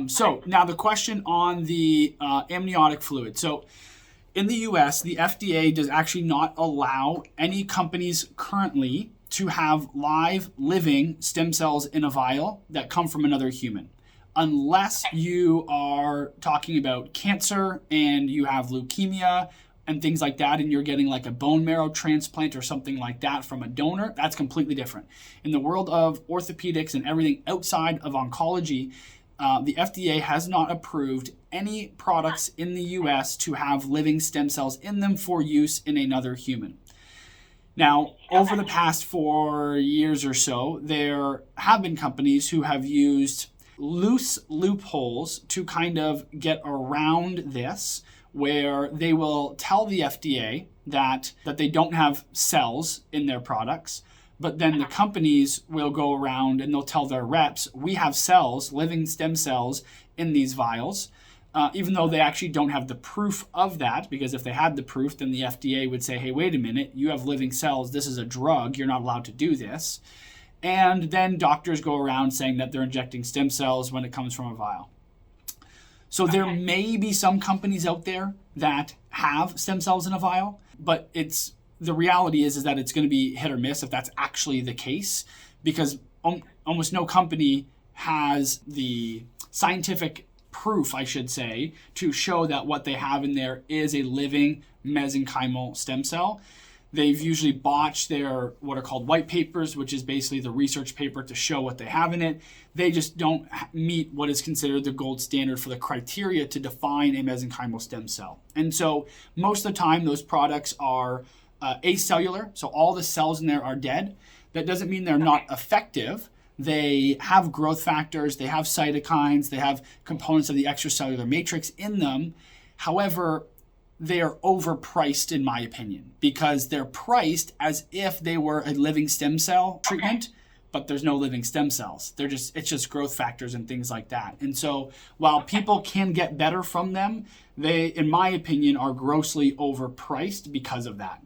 So now the question on the amniotic fluid. So in the US, the FDA does actually not allow any companies currently to have live, living stem cells in a vial that come from another human. Unless you are talking about cancer and you have leukemia and things like that, and you're getting like a bone marrow transplant or something like that from a donor, that's completely different. In the world of orthopedics and everything outside of oncology, the FDA has not approved any products in the US to have living stem cells in them for use in another human. Now, over the past 4 years or so, there have been companies who have used loose loopholes to kind of get around this, where they will tell the FDA that they don't have cells in their products, but then the companies will go around and they'll tell their reps, we have cells, living stem cells in these vials, even though they actually don't have the proof of that, because if they had the proof, then the FDA would say, hey, wait a minute, you have living cells, this is a drug, you're not allowed to do this. And then doctors go around saying that they're injecting stem cells when it comes from a vial. So there may be some companies out there that have stem cells in a vial, but the reality is that it's going to be hit or miss if that's actually the case, because almost no company has the scientific proof, I should say, to show that what they have in there is a living mesenchymal stem cell. They've usually botched their what are called white papers, which is basically the research paper to show what they have in it. They just don't meet what is considered the gold standard for the criteria to define a mesenchymal stem cell. And so most of the time, those products are acellular, so all the cells in there are dead. That doesn't mean they're not effective. They have growth factors, they have cytokines, they have components of the extracellular matrix in them. However, they are overpriced in my opinion, because they're priced as if they were a living stem cell treatment, but there's no living stem cells. It's just growth factors and things like that. And so while people can get better from them, they, in my opinion, are grossly overpriced because of that.